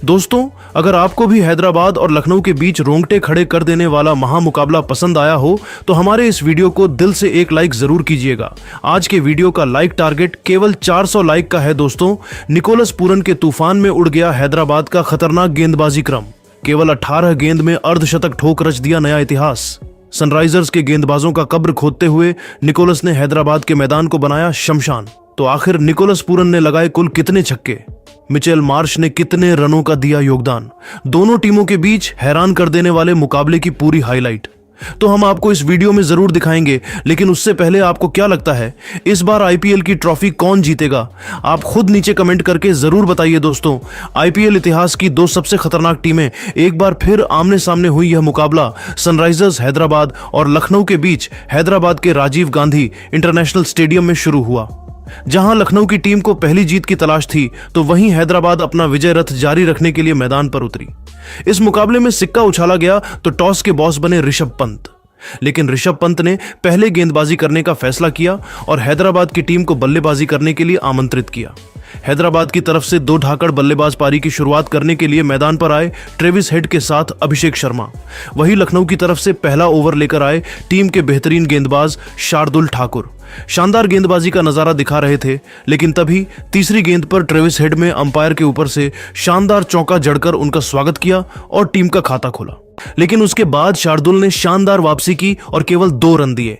दोस्तों, अगर आपको भी हैदराबाद और लखनऊ के बीच रोंगटे खड़े कर देने वाला महामुकाबला पसंद आया हो तो हमारे इस वीडियो को दिल से एक लाइक जरूर कीजिएगा। आज के वीडियो का लाइक टारगेट केवल 400 लाइक का है। दोस्तों, निकोलस पूरन के तूफान में उड़ गया हैदराबाद का खतरनाक गेंदबाजी क्रम। केवल 18 गेंद में अर्धशतक ठोक रच दिया नया इतिहास। सनराइजर्स के गेंदबाजों का कब्र खोदते हुए निकोलस ने हैदराबाद के मैदान को बनाया शमशान। तो आखिर निकोलस पूरन ने लगाए कुल कितने छक्के, मिचेल मार्श ने कितने रनों का दिया योगदान, दोनों टीमों के बीच हैरान कर देने वाले मुकाबले की पूरी हाईलाइट तो हम आपको इस वीडियो में जरूर दिखाएंगे। लेकिन उससे पहले आपको क्या लगता है इस बार आईपीएल की ट्रॉफी कौन जीतेगा? आप खुद नीचे कमेंट करके जरूर बताइए। दोस्तों, आईपीएल इतिहास की दो सबसे खतरनाक टीमें एक बार फिर आमने सामने हुई। यह मुकाबला सनराइजर्स हैदराबाद और लखनऊ के बीच हैदराबाद के राजीव गांधी इंटरनेशनल स्टेडियम में शुरू हुआ। जहां लखनऊ की टीम को पहली जीत की तलाश थी तो वहीं हैदराबाद अपना विजय रथ जारी रखने के लिए मैदान पर उतरी। इस मुकाबले में सिक्का उछाला गया तो टॉस के बॉस बने ऋषभ पंत। लेकिन ऋषभ पंत ने पहले गेंदबाजी करने का फैसला किया और हैदराबाद की टीम को बल्लेबाजी करने के लिए आमंत्रित किया। हैदराबाद की तरफ से 2 ढाकड़ बल्लेबाज पारी की शुरुआत करने के लिए मैदान पर आए ट्रेविस हेड के साथ अभिषेक शर्मा। वहीं लखनऊ की तरफ से पहला ओवर लेकर आए टीम के बेहतरीन गेंदबाज शार्दुल ठाकुर। शानदार गेंदबाजी का नजारा दिखा रहे थे, लेकिन तभी तीसरी गेंद पर ट्रेविस हेड में अंपायर के ऊपर से शानदार चौका जड़कर उनका स्वागत किया और टीम का खाता खोला। लेकिन उसके बाद शार्दुल ने शानदार वापसी की और केवल 2 रन दिए।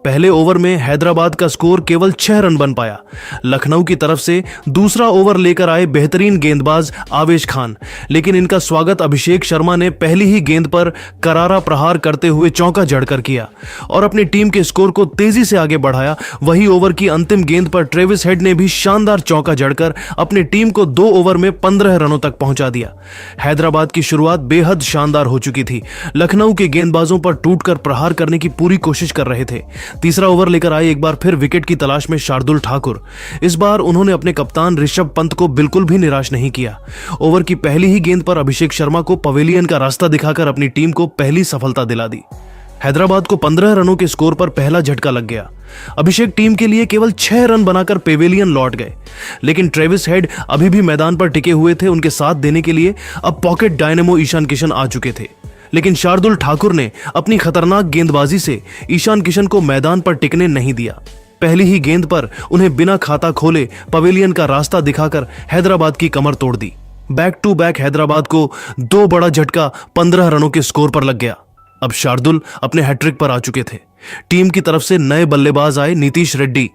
पहले ओवर में हैदराबाद का स्कोर केवल 6 रन बन पाया। लखनऊ की तरफ से दूसरा ओवर लेकर आए बेहतरीन गेंदबाज आवेश खान, लेकिन इनका स्वागत अभिषेक शर्मा ने पहली ही गेंद पर करारा प्रहार करते हुए चौका जड़कर किया और अपनी टीम के स्कोर को तेजी से आगे बढ़ाया। वही ओवर की अंतिम गेंद पर ट्रेविस हेड ने भी शानदार चौका जड़कर अपनी टीम को 2 ओवर में 15 रनों तक पहुंचा दिया। हैदराबाद की शुरुआत बेहद शानदार हो चुकी थी। लखनऊ के गेंदबाजों पर टूटकर प्रहार करने की पूरी कोशिश कर रहे थे। तीसरा ओवर लेकर आए एक बार फिर विकेट की तलाश में शार्दुल ठाकुर। इस बार उन्होंने अपने कप्तान ऋषभ पंत को बिल्कुल भी निराश नहीं किया। ओवर की पहली ही गेंद पर अभिषेक शर्मा को पवेलियन का रास्ता दिखाकर अपनी टीम को पहली सफलता दिला दी। हैदराबाद को 15 रनों के स्कोर पर पहला झटका लग गया। अभिषेक टीम के लिए केवल 6 रन बनाकर पेवेलियन लौट गए, लेकिन ट्रेविस हेड अभी भी मैदान पर टिके हुए थे। उनके साथ देने के लिए अब पॉकेट डायनेमो ईशान किशन आ चुके थे, लेकिन शार्दुल ठाकुर ने अपनी खतरनाक गेंदबाजी से ईशान किशन को मैदान पर टिकने नहीं दिया। पहली ही गेंद पर उन्हें बिना खाता खोले पवेलियन का रास्ता दिखाकर हैदराबाद की कमर तोड़ दी। बैक टू बैक हैदराबाद को 2 बड़ा झटका 15 रनों के स्कोर पर लग गया। अब शार्दुल अपने हैट्रिक पर आ चुके थे। टीम की तरफ से नए बल्लेबाज आए नीतीश रेड्डी,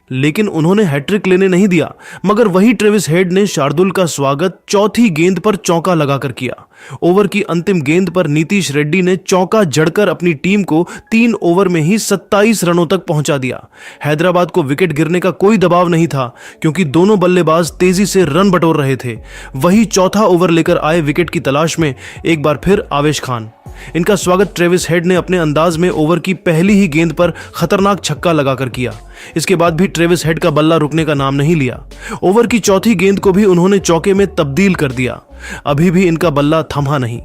लेकिन उन्होंने हैट्रिक लेने नहीं दिया। मगर वही ट्रेविस हेड ने शार्दुल का स्वागत चौथी गेंद पर चौका लगाकर किया। ओवर की अंतिम गेंद पर नीतीश रेड्डी ने चौका जड़कर अपनी टीम को 3 ओवर में ही 27 रनों तक पहुंचा दिया। हैदराबाद को विकेट गिरने का कोई दबाव नहीं था, क्योंकि दोनों बल्लेबाज तेजी से रन बटोर रहे थे। वही चौथा ओवर लेकर आए विकेट की तलाश में एक बार फिर आवेश खान। इनका स्वागत ट्रेविस हेड ने अपने अंदाज में ओवर की पहली ही गेंद पर खतरनाक छक्का लगाकर किया। इसके बाद भी ट्रेविस हेड का बल्ला रुकने का नाम नहीं लिया। ओवर की चौथी गेंद को भी उन्होंने चौके में तब्दील कर दिया। अभी भी इनका बल्ला थमा नहीं।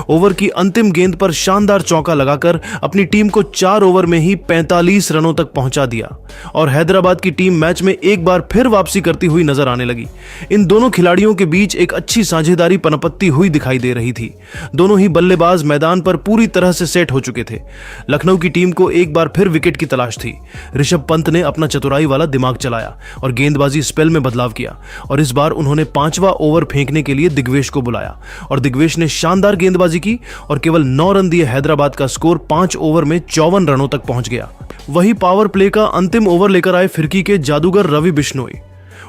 ओवर की अंतिम गेंद पर शानदार चौका लगाकर अपनी टीम को 4 ओवर में ही 45 रनों तक पहुंचा दिया और हैदराबाद की टीम मैच में एक बार फिर वापसी करती हुई नजर आने लगी। इन दोनों खिलाड़ियों के बीच एक अच्छी साझेदारी पनपत्ती हुई दिखाई दे रही थी। दोनों ही बल्लेबाज मैदान पर पूरी तरह से सेट हो चुके थे। लखनऊ की टीम को एक बार फिर विकेट की तलाश थी। ऋषभ पंत ने अपना चतुराई वाला दिमाग चलाया और गेंदबाजी स्पेल में बदलाव किया और इस बार उन्होंने 5वां ओवर फेंकने के लिए दिग्वेश को बुलाया और दिग्वेश ने शानदार गेंदबाजी की और केवल 9 रन दिए हैदराबाद का स्कोर 5 ओवर में 54 रनों तक पहुंच गया। वही पावर प्ले का अंतिम ओवर लेकर आए फिरकी के जादूगर रवि बिश्नोई।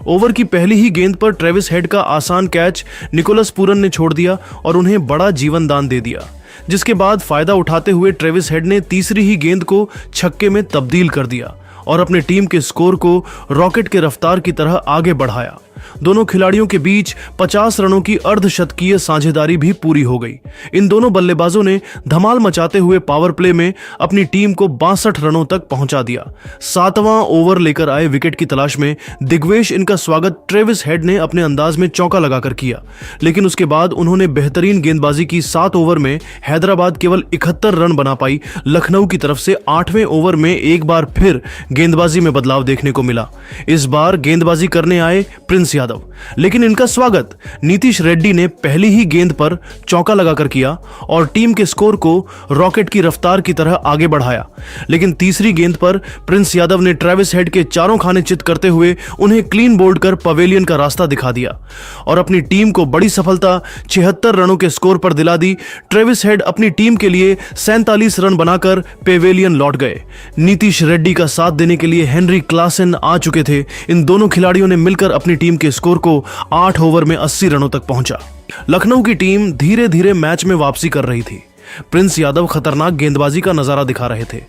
ओवर की पहली ही गेंद पर ट्रेविस हेड का आसान कैच निकोलस पूरन ने छोड़ दिया और उन्हें बड़ा जीवन दान दे दिया, जिसके बाद फायदा उठाते हुए ट्रेविस हेड ने तीसरी ही गेंद को छक्के में तब्दील कर दिया और अपने टीम के स्कोर को रॉकेट के रफ्तार की तरह आगे बढ़ाया। दोनों खिलाड़ियों के बीच 50 रनों की अर्धशतकीय साझेदारी भी पूरी हो गई। इन दोनों बल्लेबाजों ने धमाल मचाते हुए पावर प्ले में अपनी टीम को 62 रनों तक पहुंचा दिया। 7वां ओवर लेकर आए विकेट की तलाश में दिग्वेश इनका स्वागत ट्रेविस हेड ने अपने अंदाज में चौका लगाकर किया, लेकिन उसके बाद उन्होंने बेहतरीन गेंदबाजी की। 7 ओवर में हैदराबाद केवल 71 रन बना पाई। लखनऊ की तरफ से 8वें ओवर में एक बार फिर गेंदबाजी में बदलाव देखने को मिला। इस बार गेंदबाजी करने आए प्रिंस प्रिंस यादव। लेकिन इनका स्वागत नीतीश रेड्डी ने पहली ही गेंद पर चौका लगाकर किया और टीम के स्कोर को रॉकेट की रफ्तार की तरह आगे बढ़ाया। लेकिन तीसरी गेंद पर प्रिंस यादव ने ट्रेविस हेड के चारों खाने चित करते हुए उन्हें क्लीन बोल्ड कर पवेलियन का रास्ता दिखा दिया और अपनी टीम को बड़ी सफलता 76 रनों के स्कोर पर दिला दी। ट्रेविस हेड अपनी टीम के लिए 47 रन बनाकर पेवेलियन लौट गए। नीतीश रेड्डी का साथ देने के लिए हेनरी क्लासन आ चुके थे। इन दोनों खिलाड़ियों ने मिलकर अपनी टीम के स्कोर को 8 ओवर में 80 रनों तक पहुंचा। लखनऊ की टीम धीरे धीरे मैच में वापसी कर रही थी। प्रिंस यादव खतरनाक गेंदबाजी का नजारा दिखा रहे थे।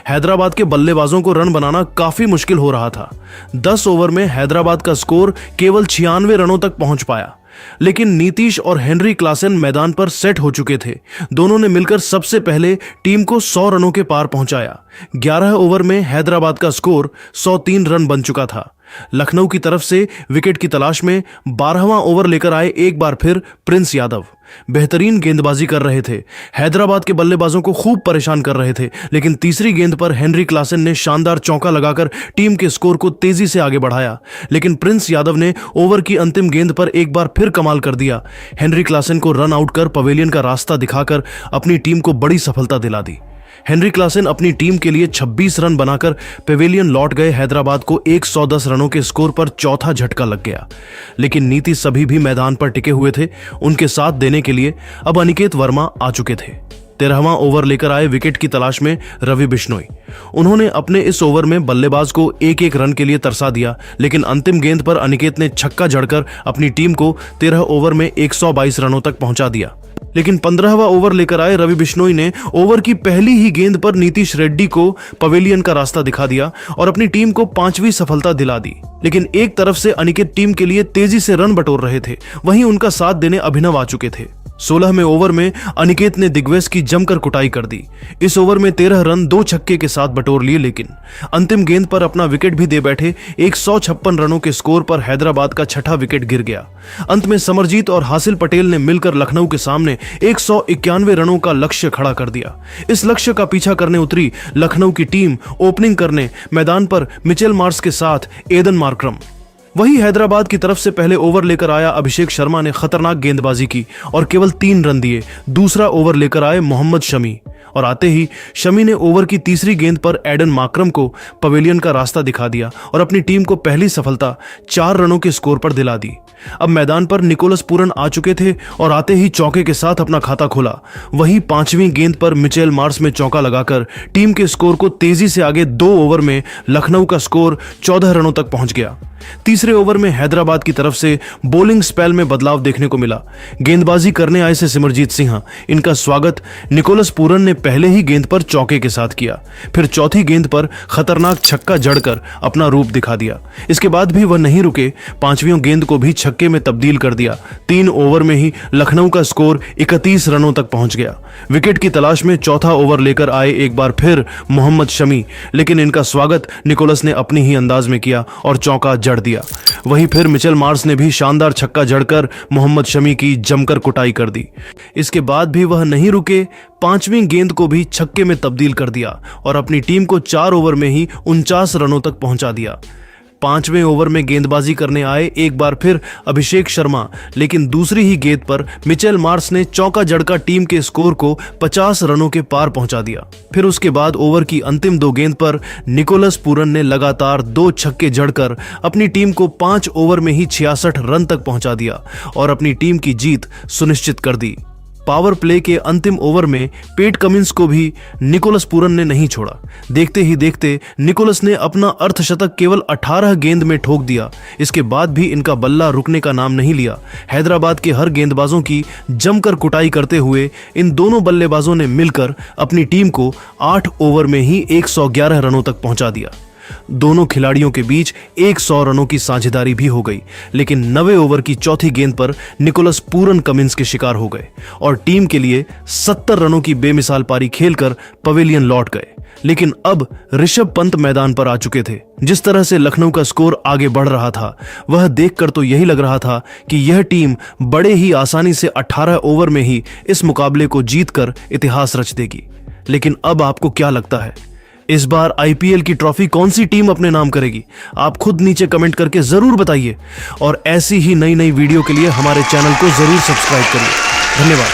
हैदराबाद के बल्लेबाजों को रन बनाना काफी मुश्किल हो रहा था। 10 ओवर में हैदराबाद का स्कोर केवल 96 रनों तक पहुंच पाया। लेकिन नीतीश और हेनरी क्लासन मैदान पर सेट हो चुके थे। दोनों ने मिलकर सबसे पहले टीम को 100 रनों के पार पहुंचाया। 11 ओवर में हैदराबाद का स्कोर 103 रन बन चुका था। लखनऊ की तरफ से विकेट की तलाश में 12वां ओवर लेकर आए एक बार फिर प्रिंस यादव। बेहतरीन गेंदबाजी कर रहे थे। हैदराबाद के बल्लेबाजों को खूब परेशान कर रहे थे। लेकिन तीसरी गेंद पर हेनरी क्लासन ने शानदार चौका लगाकर टीम के स्कोर को तेजी से आगे बढ़ाया। लेकिन प्रिंस यादव ने ओवर की अंतिम गेंद पर एक बार फिर कमाल कर दिया। हेनरी क्लासन को रन आउट कर पवेलियन का रास्ता दिखाकर अपनी टीम को बड़ी सफलता दिला दी। हेनरी क्लासन अपनी टीम के लिए 26 रन बनाकर पेवेलियन लौट गए। हैदराबाद को 110 रनों के स्कोर पर चौथा झटका लग गया। लेकिन नीतीश सभी भी मैदान पर टिके हुए थे। उनके साथ देने के लिए अब अनिकेत वर्मा आ चुके थे। 13वां ओवर लेकर आए विकेट की तलाश में रवि बिश्नोई। उन्होंने अपने इस ओवर में बल्लेबाज को एक एक रन के लिए तरसा दिया। लेकिन अंतिम गेंद पर अनिकेत ने छक्का जड़कर अपनी टीम को 13 ओवर में 122 रनों तक पहुंचा दिया। लेकिन 15वां ओवर लेकर आए रवि बिश्नोई ने ओवर की पहली ही गेंद पर नीतीश रेड्डी को पवेलियन का रास्ता दिखा दिया और अपनी टीम को 5वीं सफलता दिला दी। लेकिन एक तरफ से अनिकेत टीम के लिए तेजी से रन बटोर रहे थे, वहीं उनका साथ देने अभिनव आ चुके थे। 16वें ओवर में अनिकेत ने दिग्वेश की जमकर कुटाई कर दी। इस ओवर में 13 रन 2 छक्के के साथ बटोर लिए। लेकिन अंतिम गेंद पर अपना विकेट भी दे बैठे 156 रनों के स्कोर पर हैदराबाद का छठा विकेट गिर गया। अंत में समरजीत और हासिल पटेल ने मिलकर लखनऊ के सामने 191 रनों का लक्ष्य खड़ा कर दिया। इस लक्ष्य का पीछा करने उतरी लखनऊ की टीम ओपनिंग करने मैदान पर मिचेल मार्श के साथ एडन मार्करम। वही हैदराबाद की तरफ से पहले ओवर लेकर आया अभिषेक शर्मा ने खतरनाक गेंदबाजी की और केवल 3 रन दिए। दूसरा ओवर लेकर आए मोहम्मद शमी और आते ही शमी ने ओवर की तीसरी गेंद पर एडन मार्करम को पवेलियन का रास्ता दिखा दिया और अपनी टीम को पहली सफलता 4 रनों के स्कोर पर दिला दी। अब मैदान पर निकोलस पूरन आ चुके थे और आते ही चौके के साथ अपना खाता खोला। वही 5वीं गेंद पर मिचेल मार्श में चौका लगाकर टीम के स्कोर को तेजी से आगे 2 ओवर में लखनऊ का स्कोर 14 रनों तक पहुंच गया। तीसरे ओवर में हैदराबाद की तरफ से बॉलिंग स्पेल में बदलाव देखने को मिला। गेंदबाजी करने आए से सिमरजीत सिंह, इनका स्वागत निकोलस पूरन ने पहले ही गेंद पर चौके के साथ किया। फिर चौथी गेंद पर खतरनाक छक्का जड़कर अपना रूप दिखा दिया। इसके बाद भी वह नहीं रुके, 5वीं गेंद को भी छक्के में तब्दील कर दिया। 3 ओवर में ही लखनऊ का स्कोर 31 रनों तक पहुंच गया। विकेट की तलाश में चौथा ओवर लेकर आए एक बार फिर मोहम्मद शमी, लेकिन इनका स्वागत निकोलस ने अपनी ही अंदाज में किया और चौका जड़ दिया। वहीं फिर मिचेल मार्श ने भी शानदार छक्का जड़कर मोहम्मद शमी की जमकर कुटाई कर दी। इसके बाद भी वह नहीं रुके, 5वीं गेंद को भी छक्के में तब्दील कर दिया और अपनी टीम को 4 ओवर में ही 49 रनों तक पहुंचा दिया। 5वें ओवर में गेंदबाजी करने आए एक बार फिर अभिषेक शर्मा, लेकिन दूसरी ही गेंद पर मिचेल मार्श ने चौका जड़का टीम के स्कोर को 50 रनों के पार पहुंचा दिया। फिर उसके बाद ओवर की अंतिम 2 गेंद पर निकोलस पूरन ने लगातार 2 छक्के जड़कर अपनी टीम को 5 ओवर में ही 66 रन तक पहुंचा दिया और अपनी टीम की जीत सुनिश्चित कर दी। पावर प्ले के अंतिम ओवर में पेट कमिंस को भी निकोलस पूरन ने नहीं छोड़ा। देखते ही देखते निकोलस ने अपना अर्धशतक केवल 18 गेंद में ठोक दिया। इसके बाद भी इनका बल्ला रुकने का नाम नहीं लिया। हैदराबाद के हर गेंदबाजों की जमकर कुटाई करते हुए इन दोनों बल्लेबाजों ने मिलकर अपनी टीम को 8 ओवर में ही 111 रनों तक पहुंचा दिया। दोनों खिलाड़ियों के बीच 100 रनों की साझेदारी भी हो गई। लेकिन 90 ओवर की चौथी गेंद पर निकोलस पूरन कमिंस के शिकार हो गए और टीम के लिए 70 रनों की बेमिसाल पारी खेलकर पवेलियन लौट गए। लेकिन अब ऋषभ पंत मैदान पर आ चुके थे। जिस तरह से लखनऊ का स्कोर आगे बढ़ रहा था, वह देखकर तो यही लग रहा था कि यह टीम बड़े ही आसानी से 18 ओवर में ही इस मुकाबले को जीतकर इतिहास रच देगी। लेकिन अब आपको क्या लगता है? इस बार आईपीएल की ट्रॉफी कौन सी टीम अपने नाम करेगी? आप खुद नीचे कमेंट करके जरूर बताइए और ऐसी ही नई नई वीडियो के लिए हमारे चैनल को जरूर सब्सक्राइब करिए। धन्यवाद।